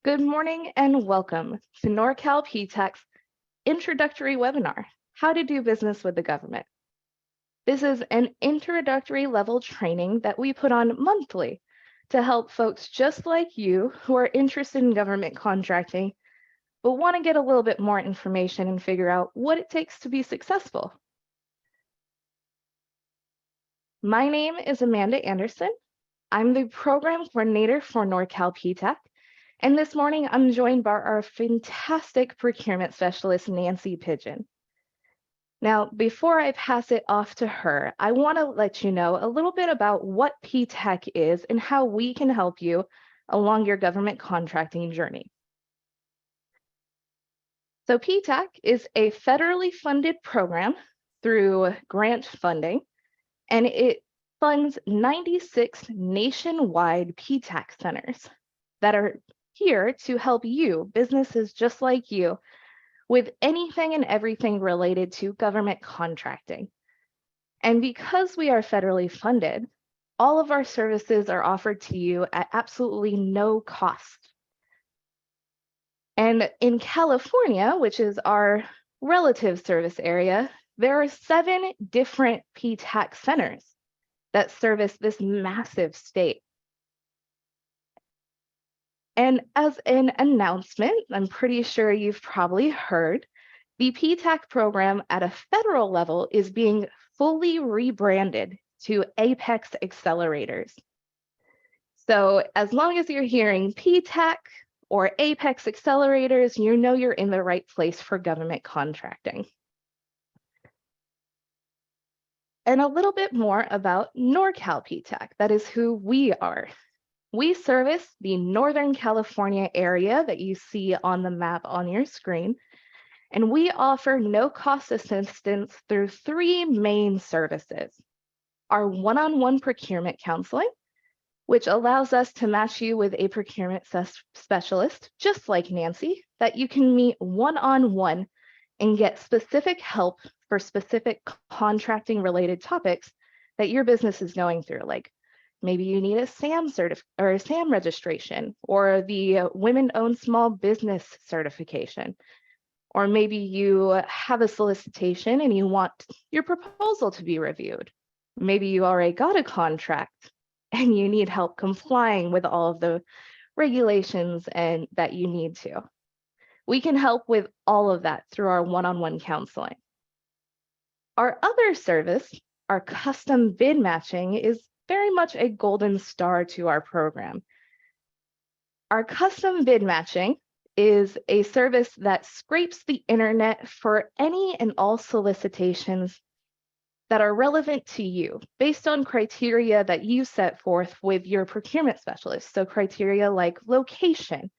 Good morning and welcome to Norcal PTAC's introductory webinar, How to Do Business with the Government. This is an introductory level training that we put on monthly to help folks just like you who are interested in government contracting, but want to get a little bit more information and figure out what it takes to be successful. My name is Amanda Anderson. I'm the program coordinator for Norcal PTAC. And this morning, I'm joined by our fantastic procurement specialist, Nancy Pigeon. Now, before I pass it off to her, I want to let you know a little bit about what PTAC is and how we can help you along your government contracting journey. So PTAC is a federally funded program through grant funding, and it funds 96 nationwide PTAC centers that are here to help you, businesses just like you, with anything and everything related to government contracting. And because we are federally funded, all of our services are offered to you at absolutely no cost. And in California, which is our relative service area, there are 7 different PTAC centers that service this massive state. And as an announcement, I'm pretty sure you've probably heard, the PTAC program at a federal level is being fully rebranded to Apex Accelerators. So as long as you're hearing PTAC or Apex Accelerators, you know you're in the right place for government contracting. And a little bit more about Norcal PTAC, that is who we are. We service the Northern California area that you see on the map on your screen, and we offer no-cost assistance through 3 main services. Our one-on-one procurement counseling, which allows us to match you with a procurement specialist, just like Nancy, that you can meet one-on-one and get specific help for specific contracting-related topics that your business is going through, like maybe you need a SAM registration, or the Women-Owned Small Business certification. Or maybe you have a solicitation and you want your proposal to be reviewed. Maybe you already got a contract and you need help complying with all of the regulations and that you need to. We can help with all of that through our one-on-one counseling. Our other service, our custom bid matching, is very much a golden star to our program. Our custom bid matching is a service that scrapes the internet for any and all solicitations that are relevant to you based on criteria that you set forth with your procurement specialist. So criteria like location,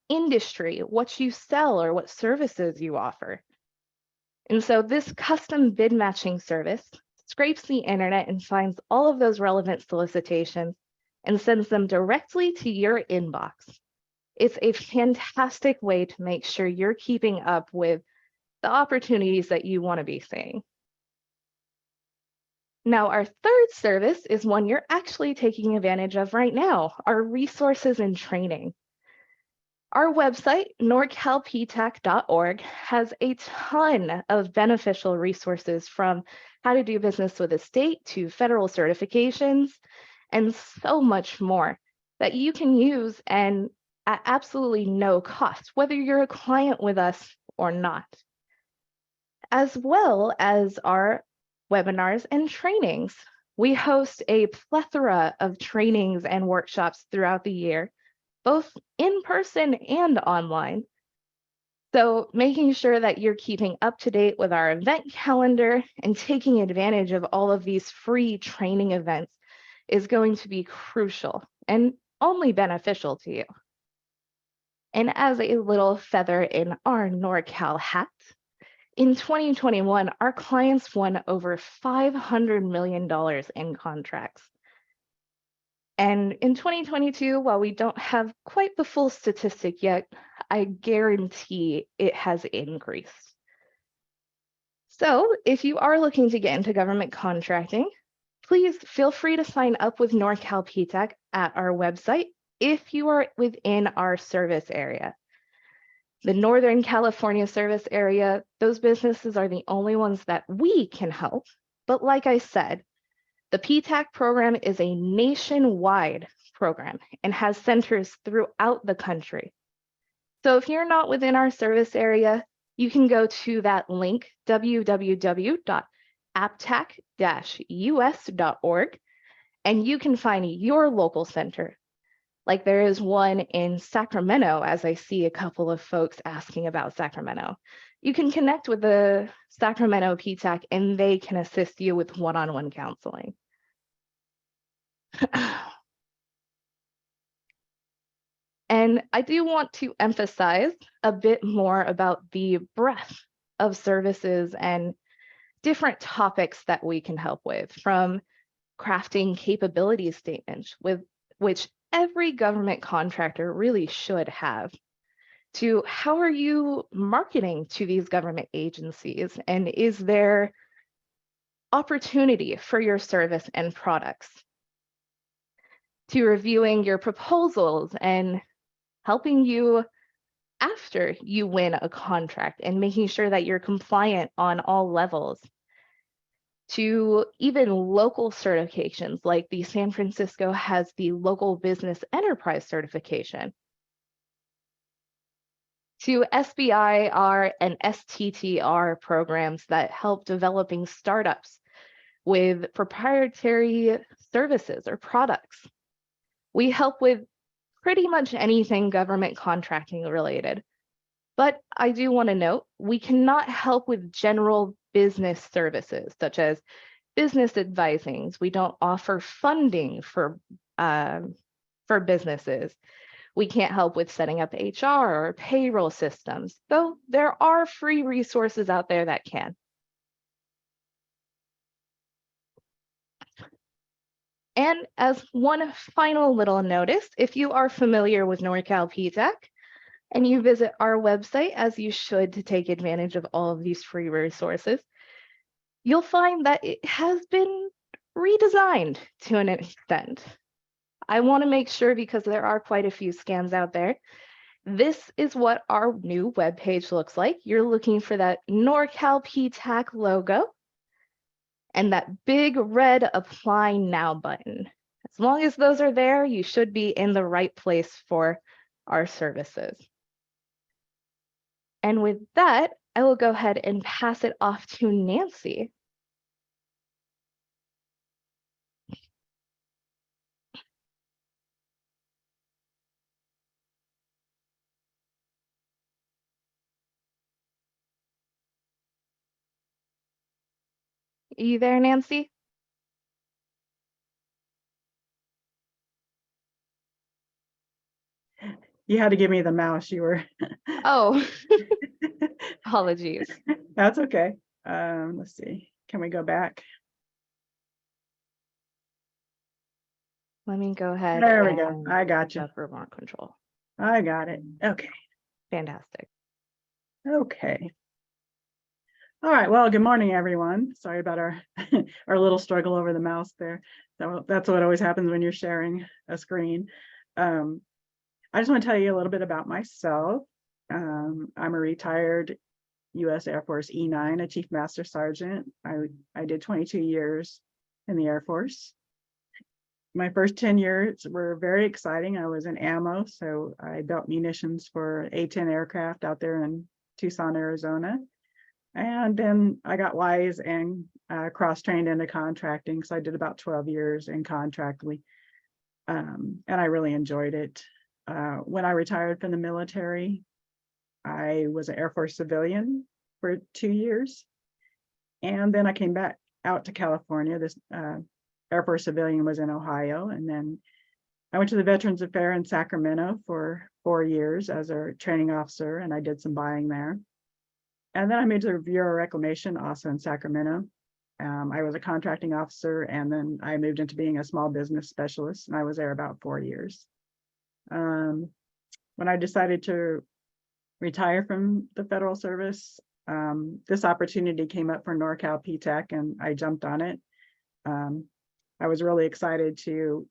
industry, what you sell, or what services you offer. And so this custom bid matching service scrapes the internet and finds all of those relevant solicitations and sends them directly to your inbox. It's a fantastic way to make sure you're keeping up with the opportunities that you want to be seeing. Now, our third service is one you're actually taking advantage of right now, our resources and training. Our website, norcalptac.org, has a ton of beneficial resources, from how to do business with the state to federal certifications, and so much more that you can use and at absolutely no cost, whether you're a client with us or not, as well as our webinars and trainings. We host a plethora of trainings and workshops throughout the year, both in person and online. So making sure that you're keeping up to date with our event calendar and taking advantage of all of these free training events is going to be crucial and only beneficial to you. And as a little feather in our NorCal hat, in 2021, our clients won over $500 million in contracts. And in 2022, while we don't have quite the full statistic yet, I guarantee it has increased. So if you are looking to get into government contracting, please feel free to sign up with Norcal PTAC at our website, if you are within our service area. The Northern California service area, those businesses are the only ones that we can help. But like I said, the PTAC program is a nationwide program and has centers throughout the country. So if you're not within our service area, you can go to that link, www.aptac-us.org, and you can find your local center. Like there is one in Sacramento, as I see a couple of folks asking about Sacramento. You can connect with the Sacramento PTAC and they can assist you with one-on-one counseling. And I do want to emphasize a bit more about the breadth of services and different topics that we can help with, from crafting capability statements, with which every government contractor really should have, to how are you marketing to these government agencies, and is there opportunity for your service and products, to reviewing your proposals and helping you after you win a contract and making sure that you're compliant on all levels, to even local certifications, like the San Francisco has the Local Business Enterprise certification, to SBIR and STTR programs that help developing startups with proprietary services or products. We help with pretty much anything government contracting related. But I do want to note, we cannot help with general business services, such as business advisings. We don't offer funding for businesses. We can't help with setting up HR or payroll systems, though there are free resources out there that can. And as one final little notice, if you are familiar with Norcal PTAC and you visit our website, as you should, to take advantage of all of these free resources, you'll find that it has been redesigned to an extent. I want to make sure, because there are quite a few scams out there, this is what our new webpage looks like. You're looking for that Norcal PTAC logo and that big red Apply Now button. As long as those are there, you should be in the right place for our services. And with that, I will go ahead and pass it off to Nancy. Are you there, Nancy? You had to give me the mouse. You were. Oh, apologies. That's okay. Let's see. Can we go back? Let me go ahead. There we go. I got you. Remote control. I got it. Okay. Fantastic. Okay. All right. Well, good morning, everyone. Sorry about our our little struggle over the mouse there. So that's what always happens when you're sharing a screen. I just want to tell you a little bit about myself. I'm a retired U.S. Air Force E9, a Chief Master Sergeant. I did 22 years in the Air Force. My first 10 years were very exciting. I was in ammo, so I built munitions for A-10 aircraft out there in Tucson, Arizona. And then I got wise and cross-trained into contracting. So I did about 12 years in contract. And I really enjoyed it. When I retired from the military, I was an Air Force civilian for 2 years. And then I came back out to California. This Air Force civilian was in Ohio. And then I went to the Veterans Affairs in Sacramento for 4 years as a training officer, and I did some buying there. And then I moved to the Bureau of Reclamation, also in Sacramento. I was a contracting officer, and then I moved into being a small business specialist, and I was there about 4 years. When I decided to retire from the federal service, this opportunity came up for Norcal PTAC, and I jumped on it. I was really excited to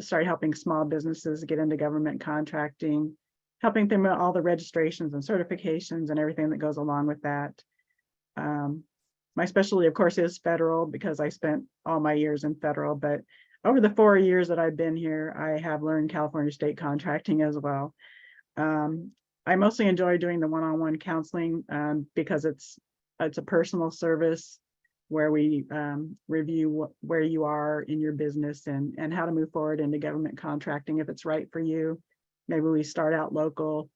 started helping small businesses get into government contracting, helping them with all the registrations and certifications and everything that goes along with that. My specialty, of course, is federal because I spent all my years in federal, but over the 4 years that I've been here, I have learned California state contracting as well. I mostly enjoy doing the one-on-one counseling because it's a personal service where we review where you are in your business and how to move forward into government contracting if it's right for you. Maybe we start out local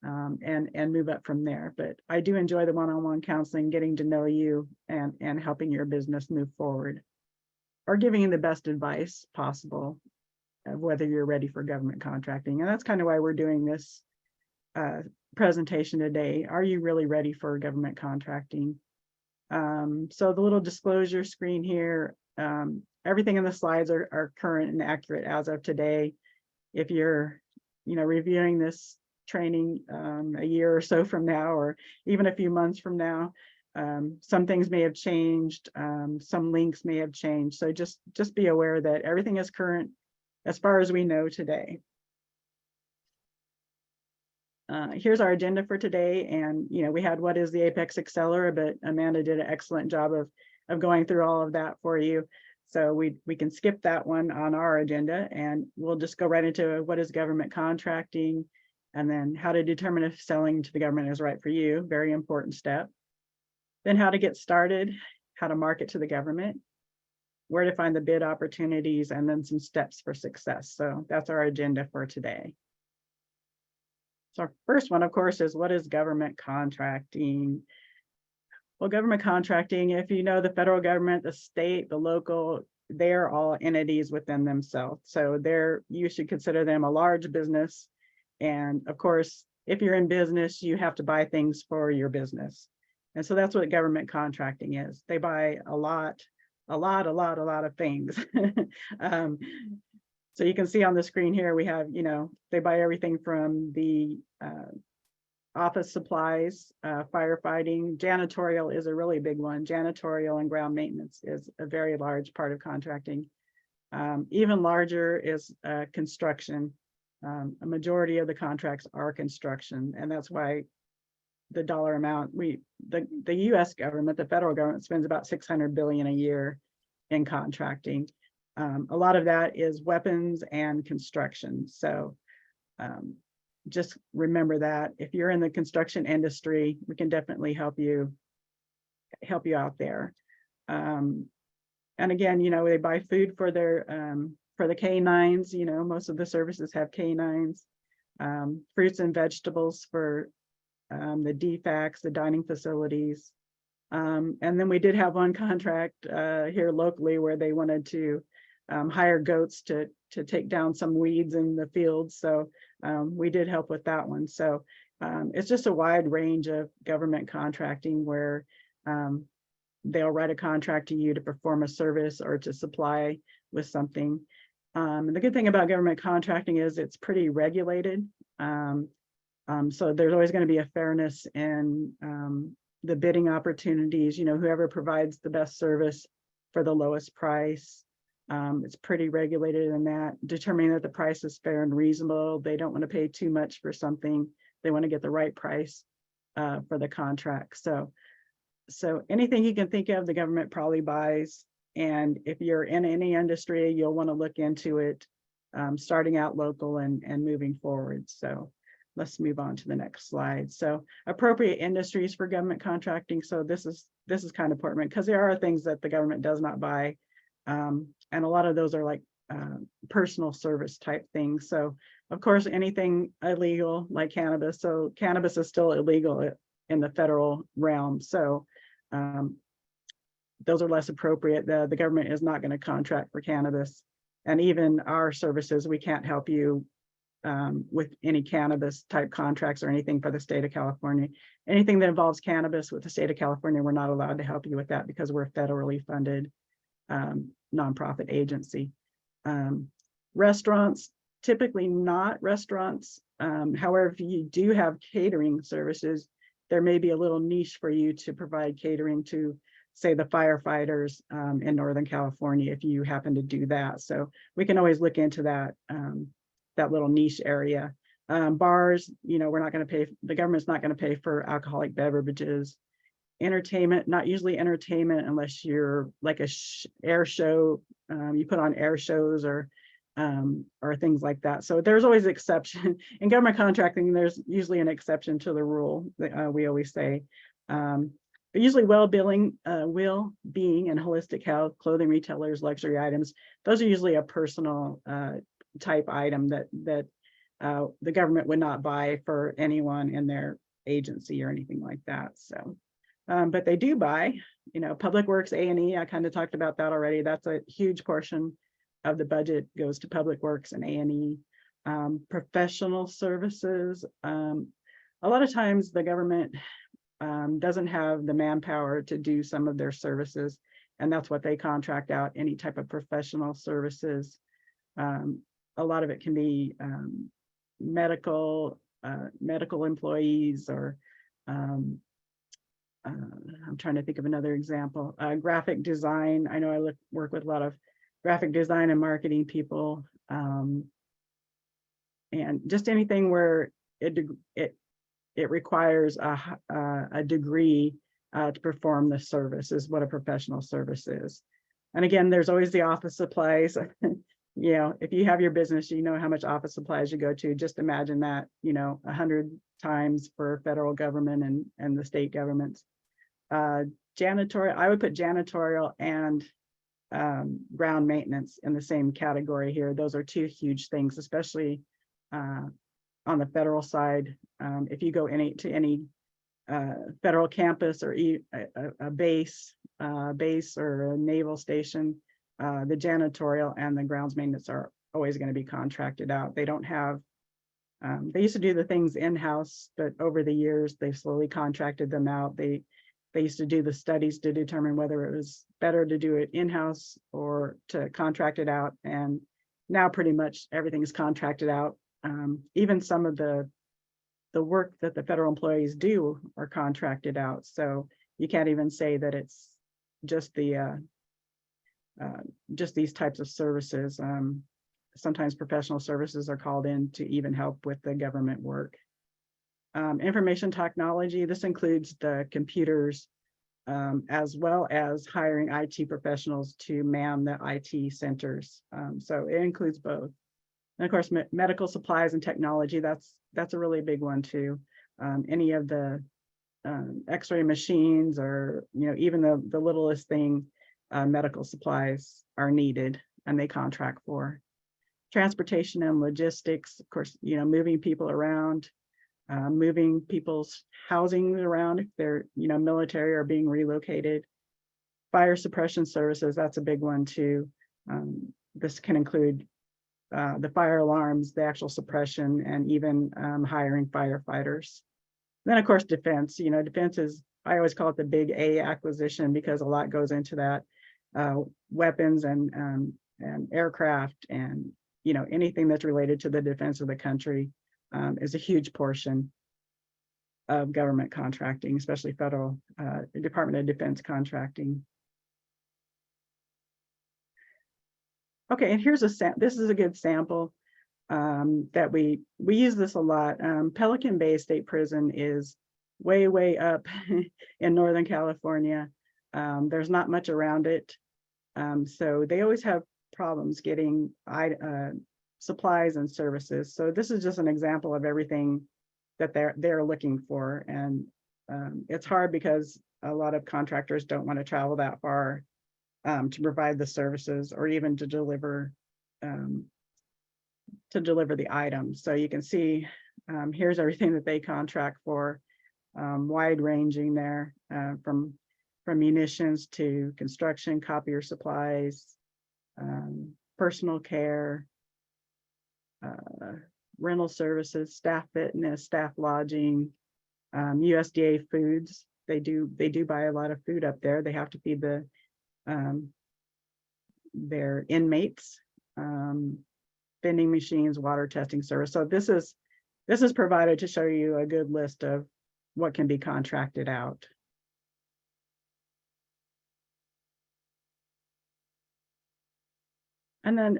and move up from there. But I do enjoy the one-on-one counseling, getting to know you and helping your business move forward, or giving you the best advice possible of whether you're ready for government contracting. And that's kind of why we're doing this presentation today. Are you really ready for government contracting? So the little disclosure screen here, everything in the slides are current and accurate as of today. If you're, reviewing this training a year or so from now, or even a few months from now, some things may have changed, some links may have changed. So just be aware that everything is current as far as we know today. Here's our agenda for today. And, we had what is the Apex Accelerator, but Amanda did an excellent job of going through all of that for you. So we can skip that one on our agenda and we'll just go right into what is government contracting and then how to determine if selling to the government is right for you. Very important step. Then how to get started, how to market to the government, where to find the bid opportunities, and then some steps for success. So that's our agenda for today. So our first one, of course, is what is government contracting? Well, government contracting, if you know the federal government, the state, the local, they're all entities within themselves. So you should consider them a large business. And of course, if you're in business, you have to buy things for your business. And so that's what government contracting is. They buy a lot of things. So you can see on the screen here, we have, they buy everything from the office supplies, firefighting, janitorial is a really big one. Janitorial and ground maintenance is a very large part of contracting. Even larger is construction. A majority of the contracts are construction, and that's why the dollar amount, the US government, the federal government spends about $600 billion a year in contracting. A lot of that is weapons and construction. So just remember that if you're in the construction industry, we can definitely help you out there. And again, they buy food for the canines. Most of the services have canines, fruits and vegetables for the DFACs, the dining facilities. And then we did have one contract here locally where they wanted to hire goats to take down some weeds in the fields. So we did help with that one. So it's just a wide range of government contracting where they'll write a contract to you to perform a service or to supply with something. And the good thing about government contracting is it's pretty regulated. So there's always going to be a fairness in the bidding opportunities, whoever provides the best service for the lowest price. It's pretty regulated in that, determining that the price is fair and reasonable. They don't want to pay too much for something. They want to get the right price for the contract. So anything you can think of, the government probably buys. And if you're in any industry, you'll want to look into it, starting out local and moving forward. So let's move on to the next slide. So appropriate industries for government contracting. So this is kind of important because there are things that the government does not buy. And a lot of those are like personal service type things. So of course, anything illegal like cannabis. So cannabis is still illegal in the federal realm. So those are less appropriate. The government is not going to contract for cannabis. And even our services, we can't help you with any cannabis type contracts or anything for the state of California. Anything that involves cannabis with the state of California, we're not allowed to help you with that because we're a federally funded nonprofit agency. Restaurants, typically not restaurants. However, if you do have catering services, there may be a little niche for you to provide catering to say the firefighters in Northern California, if you happen to do that. So we can always look into that, that little niche area. Bars, we're not going to pay, the government's not going to pay for alcoholic beverages. Entertainment, not usually entertainment unless you're like a air show, you put on air shows or things like that. So there's always an exception. In government contracting, there's usually an exception to the rule that we always say. But usually well-being and holistic health, clothing retailers, luxury items, those are usually a personal type item that the government would not buy for anyone in their agency or anything like that. So, but they do buy, Public Works, A&E, I kind of talked about that already. That's a huge portion of the budget goes to Public Works and A&E. Professional services, a lot of times the government doesn't have the manpower to do some of their services, and that's what they contract out, any type of professional services. A lot of it can be medical employees, or I'm trying to think of another example. Graphic design. I know I work with a lot of graphic design and marketing people, and just anything where it requires a degree to perform the service is what a professional service is. And again, there's always the office supplies. If you have your business, you know how much office supplies you go to. Just imagine that, 100 times for federal government and the state governments. Janitorial, I would put janitorial and ground maintenance in the same category here. Those are two huge things, especially on the federal side. If you go to any federal campus or a base or a naval station, the janitorial and the grounds maintenance are always going to be contracted out. They don't have, they used to do the things in-house, but over the years, they've slowly contracted them out. They used to do the studies to determine whether it was better to do it in-house or to contract it out. And now pretty much everything is contracted out. Even some of the work that the federal employees do are contracted out. So you can't even say that it's just just these types of services. Sometimes professional services are called in to even help with the government work. Information technology, this includes the computers, as well as hiring IT professionals to man the IT centers. So it includes both. And of course, medical supplies and technology, that's a really big one too. Any of the x-ray machines, or even the littlest thing, medical supplies are needed and they contract for. Transportation and logistics, of course, moving people around, moving people's housing around if they're military or being relocated. Fire suppression services, that's a big one too. This can include the fire alarms, the actual suppression, and even hiring firefighters. Then of course defense. Defense is, I always call it the big A acquisition, because a lot goes into that. Weapons and aircraft and anything that's related to the defense of the country is a huge portion of government contracting, especially federal Department of Defense contracting. Okay, and here's this is a good sample that we use this a lot. Pelican Bay State Prison is way up in Northern California. There's not much around it, so they always have problems getting supplies and services. So this is just an example of everything that they're looking for, and it's hard because a lot of contractors don't want to travel that far to provide the services or even to deliver the items. So you can see here's everything that they contract for, wide ranging there, from munitions to construction, copier supplies, personal care, rental services, staff fitness, staff lodging, USDA foods. They do buy a lot of food up there. They have to feed their inmates, vending machines, water testing service. So this is provided to show you a good list of what can be contracted out. And then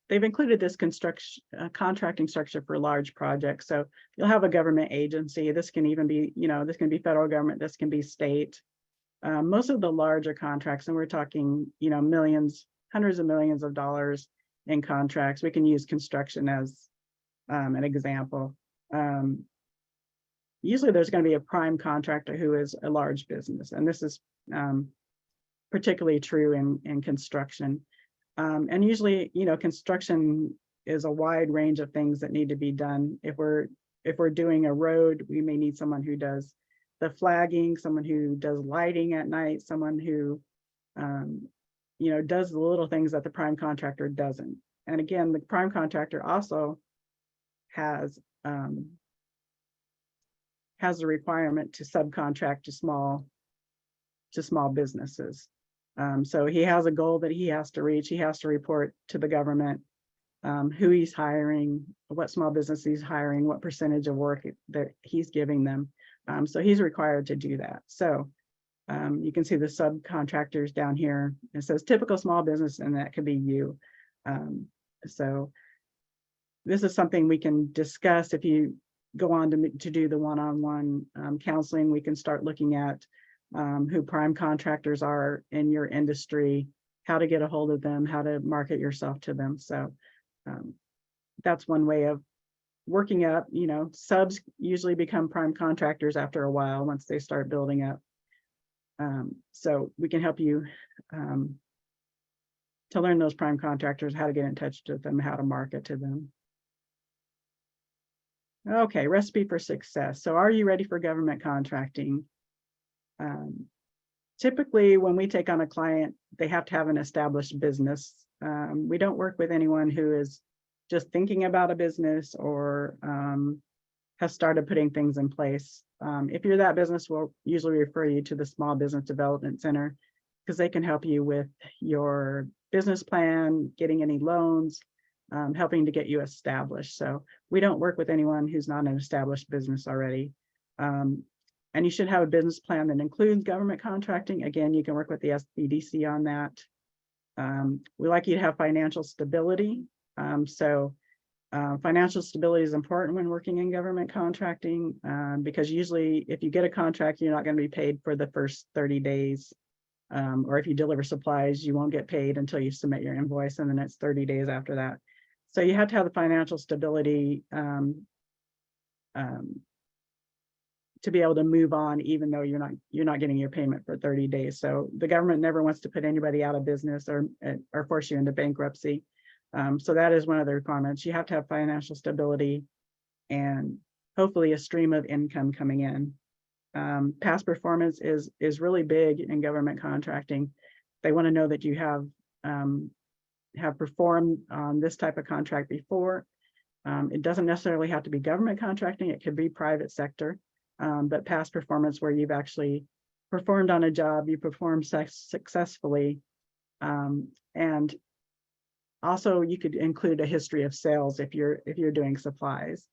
they've included this construction contracting structure for large projects. So you'll have a government agency. This can even be, this can be federal government, this can be state. Most of the larger contracts, and we're talking, millions, hundreds of millions of dollars in contracts. We can use construction as an example. Usually there's going to be a prime contractor who is a large business, and this is particularly true in construction. And usually, construction is a wide range of things that need to be done. If we're doing a road, we may need someone who does the flagging, someone who does lighting at night, someone who, does the little things that the prime contractor doesn't. And again, the prime contractor also has the requirement to subcontract to small businesses. So he has a goal that he has to reach. He has to report to the government who he's hiring, what small business he's hiring, what percentage of work that he's giving them. So he's required to do that. So you can see the subcontractors down here. It says typical small business, and that could be you. So this is something we can discuss. If you go on to do the one-on-one counseling, we can start looking at who prime contractors are in your industry, how to get a hold of them, how to market yourself to them. So that's one way of working up. Subs usually become prime contractors after a while once they start building up. So we can help you to learn those prime contractors, how to get in touch with them, how to market to them. Okay, recipe for success. So are you ready for government contracting? Typically, when we take on a client, they have to have an established business. We don't work with anyone who is just thinking about a business or has started putting things in place. If you're that business, we'll usually refer you to the Small Business Development Center because they can help you with your business plan, getting any loans, helping to get you established. So we don't work with anyone who's not an established business already. And you should have a business plan that includes government contracting. Again, you can work with the SBDC on that. We like you to have financial stability. Financial stability is important when working in government contracting because usually if you get a contract, you're not going to be paid for the first 30 days. Or if you deliver supplies, you won't get paid until you submit your invoice, and then it's 30 days after that. So you have to have the financial stability to be able to move on, even though you're not getting your payment for 30 days. So the government never wants to put anybody out of business or force you into bankruptcy. So that is one of the requirements. You have to have financial stability and hopefully a stream of income coming in. Past performance is really big in government contracting. They want to know that you have performed on this type of contract before. It doesn't necessarily have to be government contracting. It could be private sector. But past performance where you've actually performed on a job, you performed successfully. And also you could include a history of sales if you're doing supplies.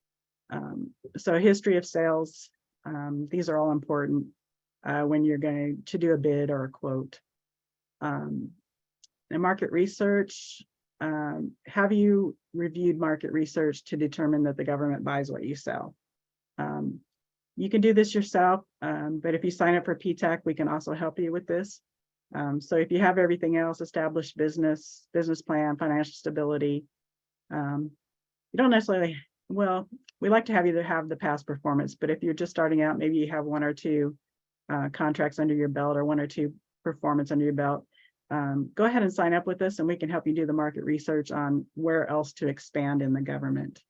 So a history of sales, these are all important when you're going to do a bid or a quote. And market research, have you reviewed market research to determine that the government buys what you sell? You can do this yourself, but if you sign up for PTAC, we can also help you with this. So if you have everything else, established business plan, financial stability, you don't necessarily, well, we like to have you to have the past performance, but if you're just starting out, maybe you have one or two contracts under your belt or one or two performance under your belt, go ahead and sign up with us and we can help you do the market research on where else to expand in the government.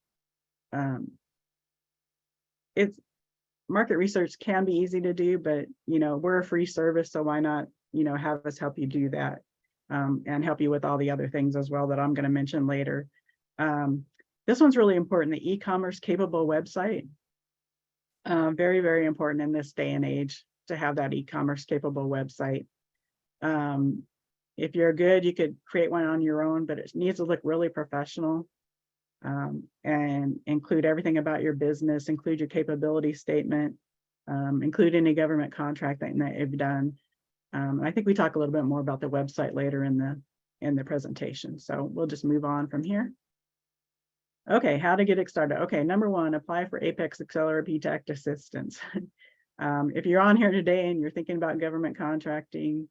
Market research can be easy to do, but we're a free service, so why not have us help you do that and help you with all the other things as well that I'm going to mention later. This one's really important, the e-commerce capable website. Very, very important in this day and age to have that e-commerce capable website. If you're good, you could create one on your own, but it needs to look really professional. And include everything about your business, include your capability statement, include any government contract that you've done. I think we talk a little bit more about the website later in in the presentation. So we'll just move on from here. Okay, how to get it started. Okay, number one, apply for Apex Accelerator PTAC assistance. If you're on here today and you're thinking about government contracting,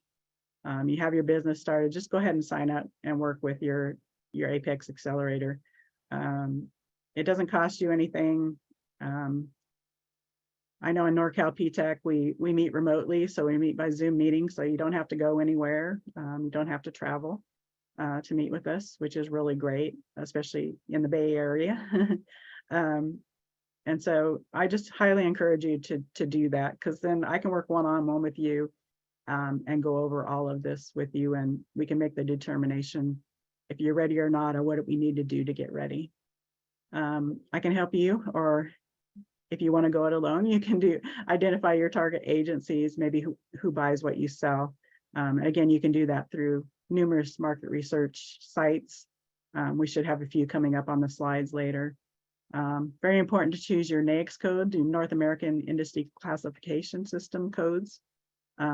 you have your business started, just go ahead and sign up and work with your Apex Accelerator. It doesn't cost you anything. I know in Norcal PTAC, we meet remotely, so we meet by Zoom meetings, so you don't have to go anywhere. You don't have to travel to meet with us, which is really great, especially in the Bay Area. And so I just highly encourage you to do that, because then I can work one-on-one with you and go over all of this with you, and we can make the determination if you're ready or not, or what we need to do to get ready. I can help you, or if you want to go it alone, you can identify your target agencies, maybe who buys what you sell. Again, you can do that through numerous market research sites. We should have a few coming up on the slides later. Very important to choose your NAICS code, the North American Industry Classification System codes.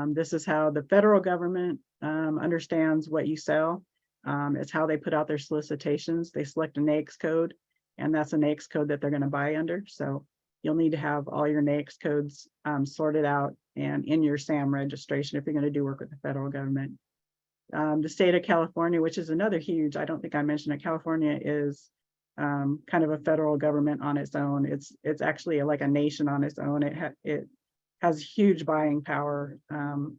This is how the federal government understands what you sell. It's how they put out their solicitations. They select a NAICS code, and that's a NAICS code that they're going to buy under. So you'll need to have all your NAICS codes sorted out and in your SAM registration if you're going to do work with the federal government. The state of California, which is another huge, I don't think I mentioned it, California is kind of a federal government on its own. It's actually like a nation on its own. It has huge buying power. The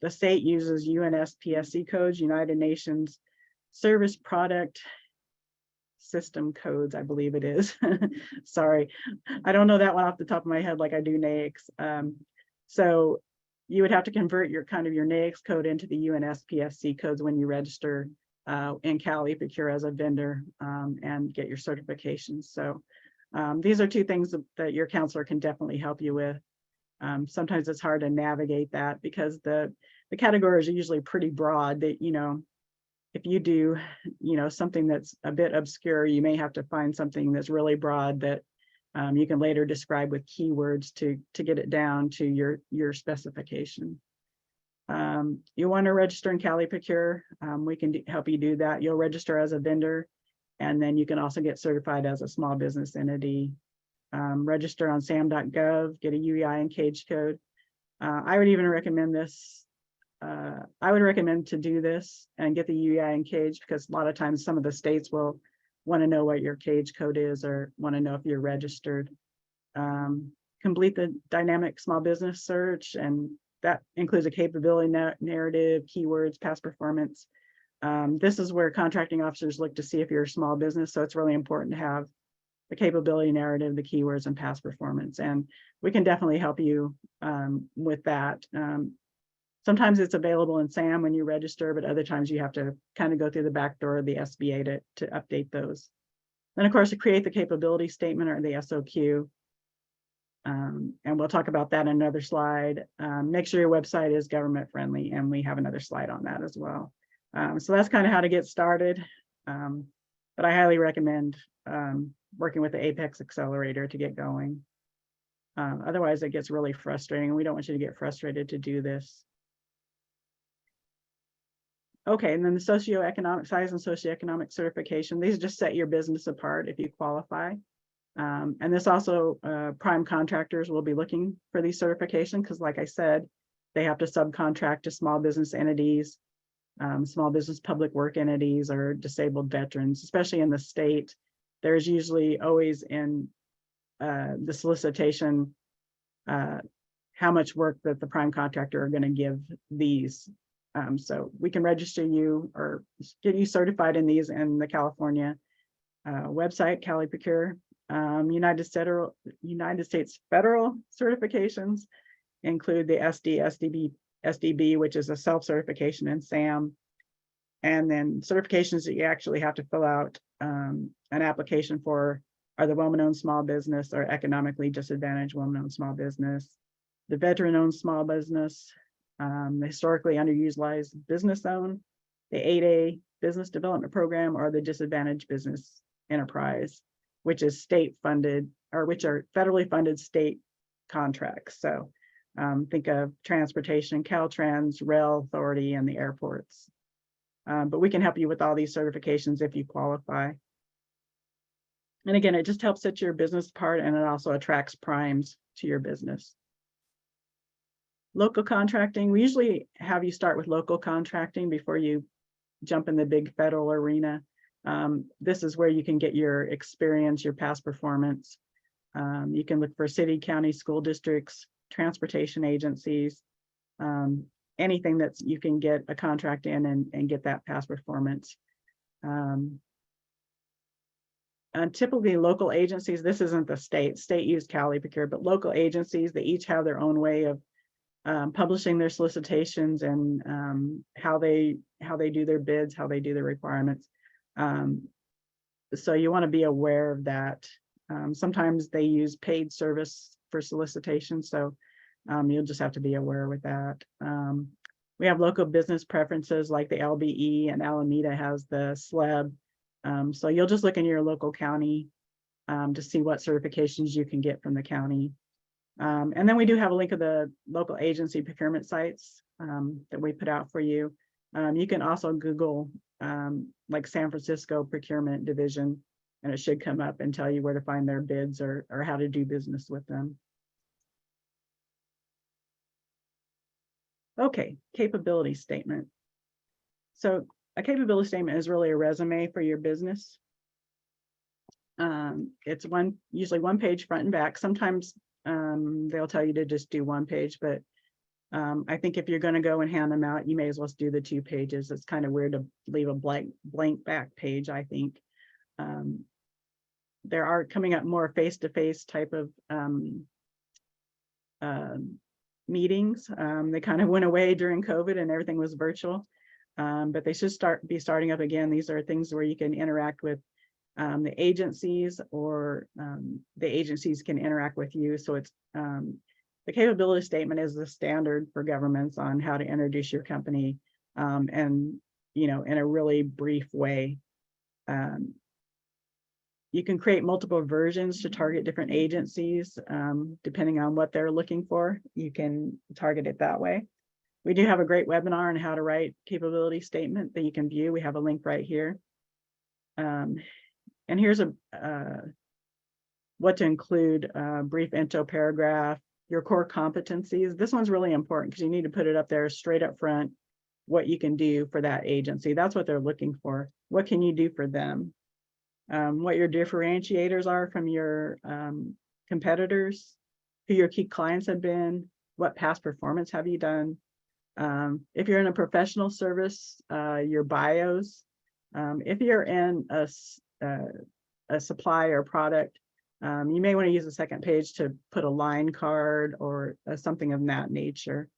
state uses UNSPSC codes, United Nations Service Product System codes, I believe it is. Sorry, I don't know that one off the top of my head like I do NAICS. So you would have to convert your NAICS code into the UNSPSC codes when you register in Cali Procure as a vendor and get your certifications. So these are two things that your counselor can definitely help you with. Sometimes it's hard to navigate that because the categories are usually pretty broad. That, if you do, something that's a bit obscure, you may have to find something that's really broad that you can later describe with keywords to get it down to your specification. You want to register in Cali Procure, we can help you do that. You'll register as a vendor, and then you can also get certified as a small business entity. Register on sam.gov, get a UEI and CAGE code. I would even recommend this. I would recommend to do this and get the UEI and CAGE, because a lot of times some of the states will want to know what your CAGE code is or want to know if you're registered. Complete the dynamic small business search, and that includes a capability narrative, keywords, past performance. This is where contracting officers look to see if you're a small business, so it's really important to have the capability narrative, the keywords, and past performance, and we can definitely help you with that. Sometimes it's available in SAM when you register, but other times you have to kind of go through the back door of the SBA to update those. Then, of course, to create the capability statement or the SOQ. And we'll talk about that in another slide. Make sure your website is government friendly, and we have another slide on that as well. So that's kind of how to get started. But I highly recommend working with the Apex Accelerator to get going. Otherwise, it gets really frustrating, and we don't want you to get frustrated to do this. Okay, and then the socioeconomic size and socioeconomic certification. These just set your business apart if you qualify. And this also, prime contractors will be looking for these certifications because, like I said, they have to subcontract to small business entities, small business public work entities, or disabled veterans, especially in the state. There's usually always in the solicitation how much work that the prime contractor are going to give these. So we can register you or get you certified in these in the California website, Cali Procure. United States federal certifications include the SDB, which is a self-certification in SAM. And then certifications that you actually have to fill out an application for are the woman-owned small business or economically disadvantaged woman-owned small business, the veteran-owned small business, the historically underutilized business owned, the 8A business development program, or the disadvantaged business enterprise, which is state funded, or which are federally funded state contracts. So Think of transportation, Caltrans, Rail Authority, and the airports. But we can help you with all these certifications if you qualify. And again, it just helps set your business apart, and it also attracts primes to your business. Local contracting, we usually have you start with local contracting before you jump in the big federal arena. This is where you can get your experience, your past performance. You can look for city, county, school districts, transportation agencies, anything that you can get a contract in and get that past performance. Typically local agencies, this isn't the state use Cali Procure, but local agencies, they each have their own way of publishing their solicitations and how they do their bids, how they do their requirements. So you want to be aware of that. Sometimes they use paid service for solicitation, so you'll just have to be aware with that. We have local business preferences like the LBE, and Alameda has the SLEB. So you'll just look in your local county to see what certifications you can get from the county. And then we do have a link of the local agency procurement sites that we put out for you. You can also Google like San Francisco Procurement Division, and it should come up and tell you where to find their bids or how to do business with them. Okay, capability statement. So a capability statement is really a resume for your business. It's usually one page front and back. Sometimes they'll tell you to just do one page, but I think if you're going to go and hand them out, you may as well do the 2 pages. It's kind of weird to leave a blank back page, I think. There are coming up more face-to-face type of meetings. They kind of went away during COVID and everything was virtual, but they should be starting up again. These are things where you can interact with the agencies, or the agencies can interact with you. So it's the capability statement is the standard for governments on how to introduce your company, and in a really brief way. You can create multiple versions to target different agencies, depending on what they're looking for. You can target it that way. We do have a great webinar on how to write capability statement that you can view. We have a link right here. And here's what to include: brief intro paragraph, your core competencies. This one's really important because you need to put it up there straight up front, what you can do for that agency. That's what they're looking for. What can you do for them? What your differentiators are from your competitors, who your key clients have been, what past performance have you done. If you're in a professional service, your bios. If you're in a supply or product, you may want to use the second page to put a line card or something of that nature.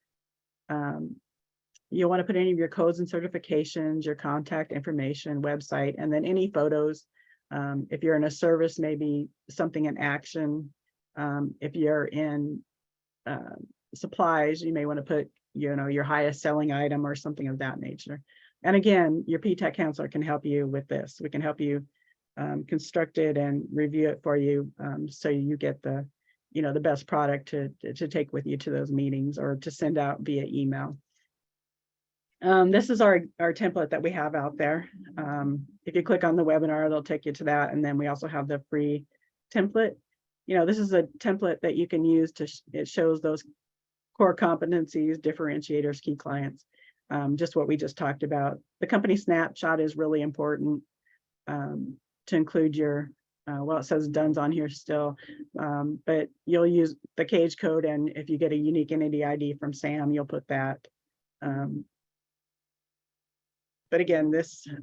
You'll want to put any of your codes and certifications, your contact information, website, and then any photos. If you're in a service, maybe something in action. If you're in supplies, you may want to put your highest selling item or something of that nature. And again, your PTAC counselor can help you with this. We can help you construct it and review it for you, so you get the the best product to take with you to those meetings or to send out via email. This is our template that we have out there. If you click on the webinar, they'll take you to that. And then we also have the free template. This is a template that you can use it shows those core competencies, differentiators, key clients, just what we just talked about. The company snapshot is really important to include your, well, it says DUNS on here still, but you'll use the cage code. And if you get a unique entity ID from SAM, you'll put that. But again,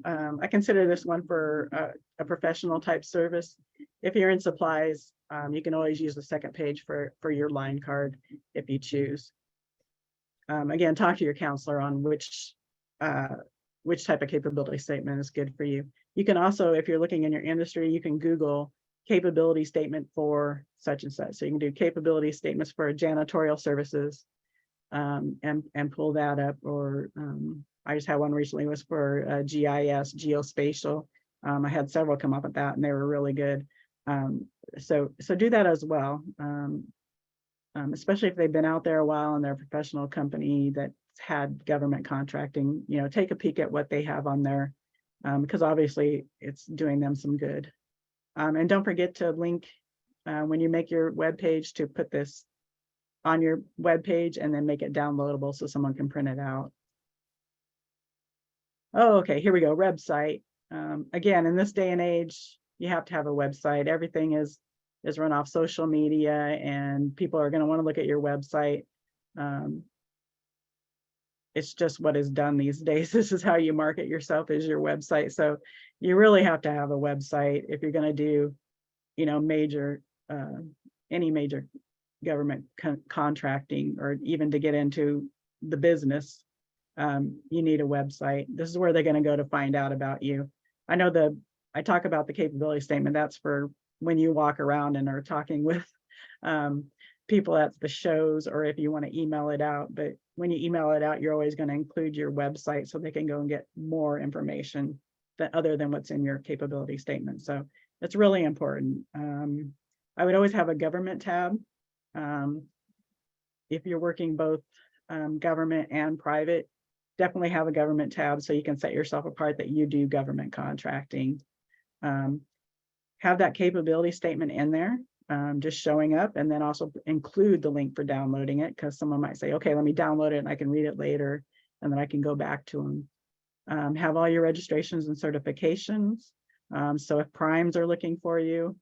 I consider this one for a professional type service. If you're in supplies, you can always use the second page for your line card if you choose. Again, talk to your counselor on which type of capability statement is good for you. You can also, if you're looking in your industry, you can Google capability statement for such and such. So you can do capability statements for janitorial services, and pull that up. Or I just had one recently, was for GIS, geospatial. I had several come up with that, and they were really good. So do that as well. especially if they've been out there a while and they're a professional company that's had government contracting, take a peek at what they have on there, because obviously it's doing them some good. And don't forget to link when you make your web page to put this on your web page and then make it downloadable so someone can print it out. Oh, okay, here we go, website. Again, in this day and age, you have to have a website. Everything is run off social media, and people are going to want to look at your website. It's just what is done these days. This is how you market yourself, is your website. So you really have to have a website if you're going to do, major, any major government contracting, or even to get into the business. You need a website. This is where they're going to go to find out about you. I know I talk about the capability statement. That's for when you walk around and are talking with people at the shows, or if you want to email it out. But when you email it out, you're always going to include your website so they can go and get more information other than what's in your capability statement. So it's really important. I would always have a government tab. If you're working both government and private, definitely have a government tab so you can set yourself apart that you do government contracting. Have that capability statement in there, just showing up, and then also include the link for downloading it, because someone might say, okay, let me download it and I can read it later, and then I can go back to them. Have all your registrations and certifications. So if primes are looking for you,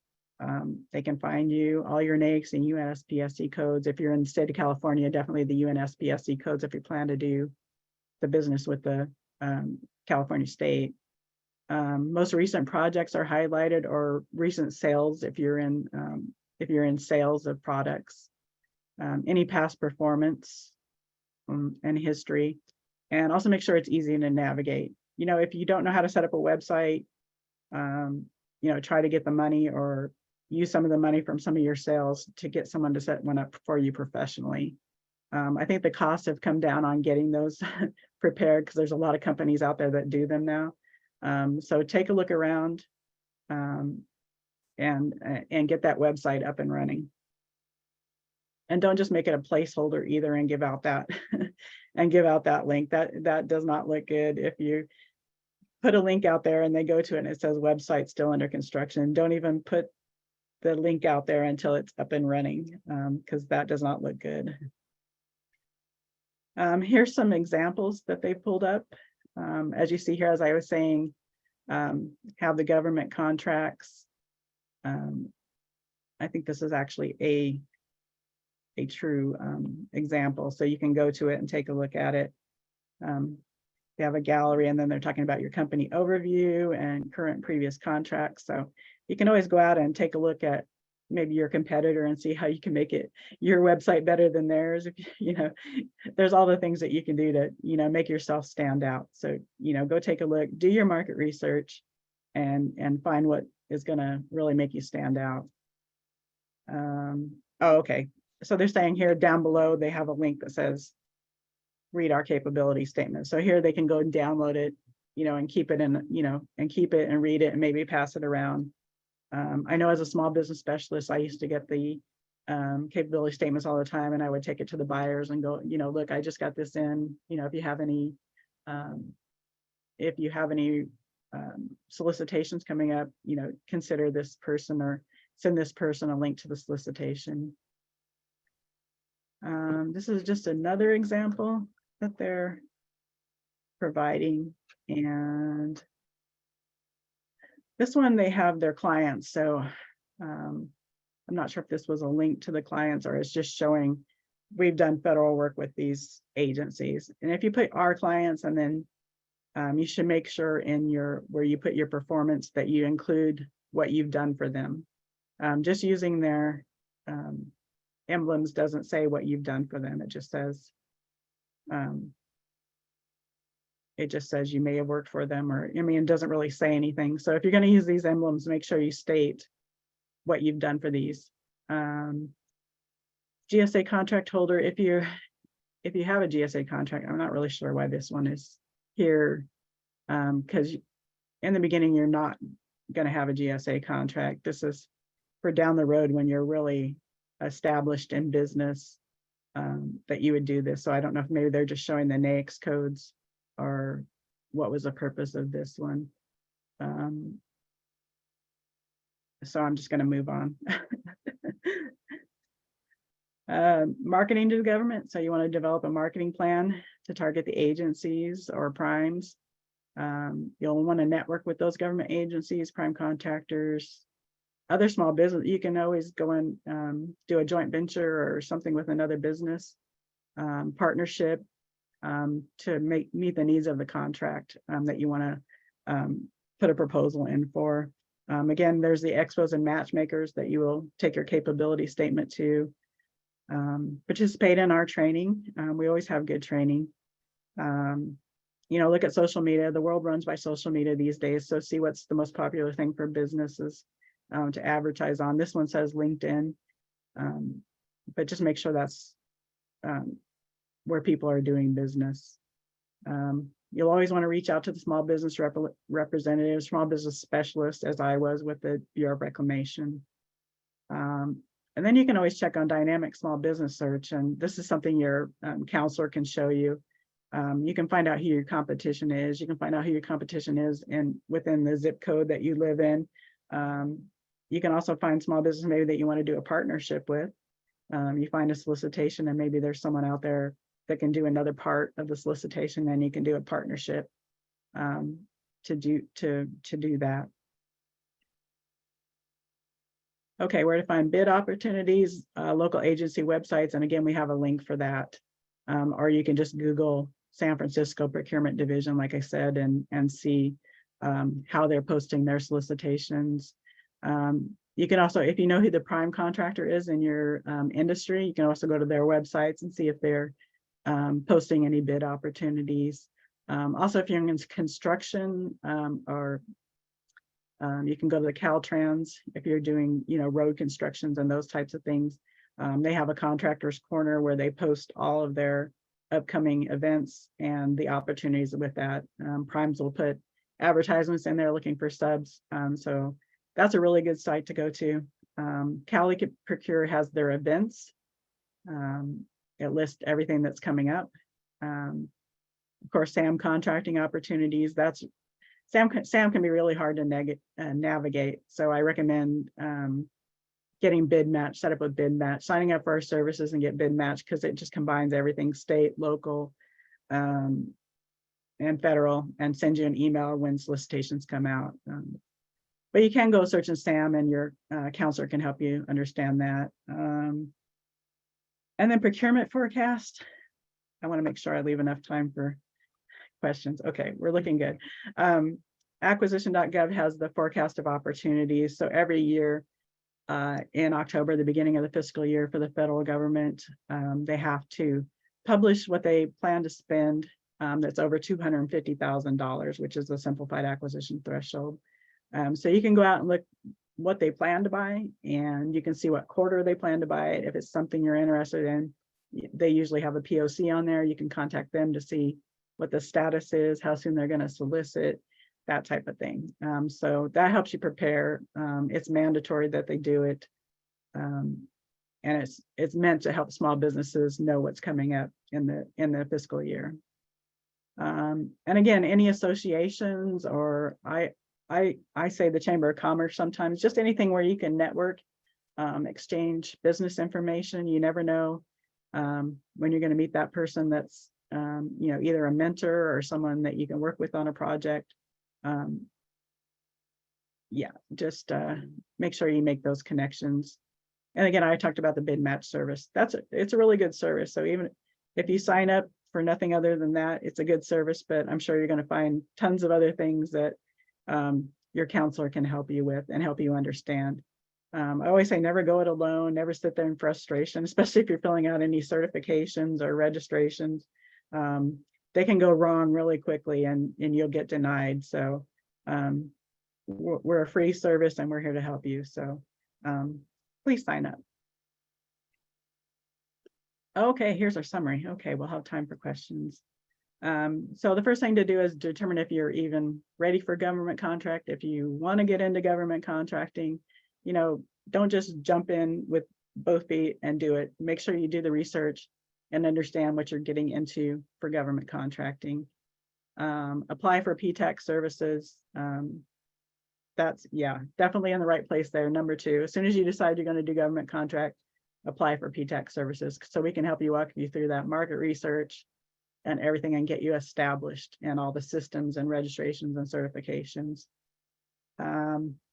they can find you, all your NAICS and UNSPSC codes. If you're in the state of California, definitely the UNSPSC codes if you plan to do the business with the California state. Most recent projects are highlighted, or recent sales if you're in sales of products. Any past performance and history, and also make sure it's easy to navigate. If you don't know how to set up a website, try to get the money or use some of the money from some of your sales to get someone to set one up for you professionally. I think the costs have come down on getting those prepared, because there's a lot of companies out there that do them now. So take a look around and get that website up and running. And don't just make it a placeholder either and give out that link. That does not look good. If you put a link out there and they go to it and it says website still under construction, don't even put the link out there until it's up and running, because that does not look good. Here's some examples that they pulled up. As you see here, as I was saying, have the government contracts. I think this is actually a true example. So you can go to it and take a look at it. They have a gallery, and then they're talking about your company overview and current previous contracts. So you can always go out and take a look at maybe your competitor and see how you can make your website better than theirs. If there's all the things that you can do to make yourself stand out. So go take a look, do your market research, and find what is going to really make you stand out. Okay, so they're saying here down below they have a link that says read our capability statement. So here they can go and download it, and keep it and read it and maybe pass it around. I know as a small business specialist, I used to get the capability statements all the time, and I would take it to the buyers and go, look, I just got this in, if you have any solicitations coming up, consider this person or send this person a link to the solicitation. This is just another example that they're providing, and this one, they have their clients. So I'm not sure if this was a link to the clients or it's just showing we've done federal work with these agencies. And if you put our clients, and then you should make sure in where you put your performance that you include what you've done for them. Just using their emblems doesn't say what you've done for them. It just says you may have worked for them, or it doesn't really say anything. So if you're going to use these emblems, make sure you state what you've done for these. GSA contract holder, if you have a GSA contract, I'm not really sure why this one is here, because in the beginning you're not going to have a GSA contract. This is for down the road when you're really established in business that you would do this. So I don't know if maybe they're just showing the NAICS codes or what was the purpose of this one. So I'm just going to move on. Marketing to the government. So you want to develop a marketing plan to target the agencies or primes. You'll want to network with those government agencies, prime contractors, other small business. You can always go and do a joint venture or something with another business partnership to meet the needs of the contract that you want to put a proposal in for. Again, there's the expos and matchmakers that you will take your capability statement to. Participate in our training. We always have good training. Look at social media. The world runs by social media these days. So see what's the most popular thing for businesses to advertise on. This one says LinkedIn, but just make sure that's where people are doing business. You'll always want to reach out to the small business representatives, small business specialists, as I was with the Bureau of Reclamation. And then you can always check on dynamic small business search. And this is something your counselor can show you. You can find out who your competition is. You can find out who your competition is within the zip code that you live in. You can also find small business maybe that you want to do a partnership with. You find a solicitation and maybe there's someone out there that can do another part of the solicitation, and you can do a partnership to do that. Okay, where to find bid opportunities, local agency websites, and again, we have a link for that. Or you can just Google San Francisco Procurement Division, like I said, and see how they're posting their solicitations. You can also, if you know who the prime contractor is in your industry, you can also go to their websites and see if they're posting any bid opportunities. Also, if you're in construction or you can go to the Caltrans if you're doing, road constructions and those types of things. They have a contractor's corner where they post all of their upcoming events and the opportunities with that. Primes will put advertisements in there looking for subs. So that's a really good site to go to. Cali Procure has their events. It lists everything that's coming up. Of course, SAM contracting opportunities. SAM can be really hard to navigate. So I recommend getting bid match, set up a bid match, signing up for our services and get bid match, because it just combines everything state, local, and federal, and sends you an email when solicitations come out. But you can go search in SAM and your counselor can help you understand that. And then procurement forecast. I want to make sure I leave enough time for questions. Okay, we're looking good. Acquisition.gov has the forecast of opportunities. So every year in October, the beginning of the fiscal year for the federal government, they have to publish what they plan to spend that's over $250,000, which is the simplified acquisition threshold. So you can go out and look what they plan to buy, and you can see what quarter they plan to buy it. If it's something you're interested in, they usually have a POC on there. You can contact them to see what the status is, how soon they're going to solicit, that type of thing. So that helps you prepare. It's mandatory that they do it. And it's meant to help small businesses know what's coming up in the fiscal year. And again, any associations, or I say the Chamber of Commerce sometimes, just anything where you can network, exchange business information. You never know when you're going to meet that person that's either a mentor or someone that you can work with on a project. Just make sure you make those connections. And again, I talked about the bid match service. It's a really good service. So even if you sign up for nothing other than that, it's a good service, but I'm sure you're going to find tons of other things that your counselor can help you with and help you understand. I always say never go it alone, never sit there in frustration, especially if you're filling out any certifications or registrations. They can go wrong really quickly and you'll get denied. So we're a free service and we're here to help you. So please sign up. Okay, here's our summary. Okay, we'll have time for questions. So the first thing to do is determine if you're even ready for government contract. If you want to get into government contracting, don't just jump in with both feet and do it. Make sure you do the research and understand what you're getting into for government contracting. Apply for PTAC services. That's, yeah, definitely in the right place there. Number 2, as soon as you decide you're going to do government contract, apply for PTAC services so we can help you, walk you through that market research and everything and get you established in all the systems and registrations and certifications.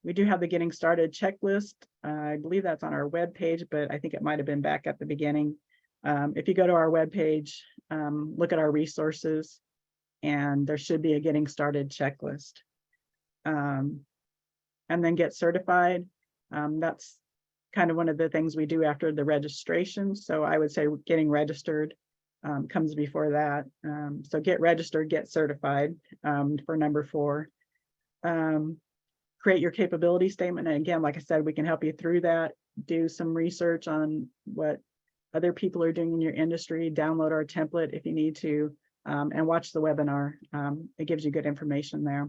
We do have the getting started checklist. I believe that's on our webpage, but I think it might have been back at the beginning. If you go to our webpage, look at our resources, and there should be a getting started checklist. And then get certified. That's kind of one of the things we do after the registration. So I would say getting registered comes before that. So get registered, get certified for number 4. Create your capability statement. And again, like I said, we can help you through that. Do some research on what other people are doing in your industry. Download our template if you need to, and watch the webinar. It gives you good information there.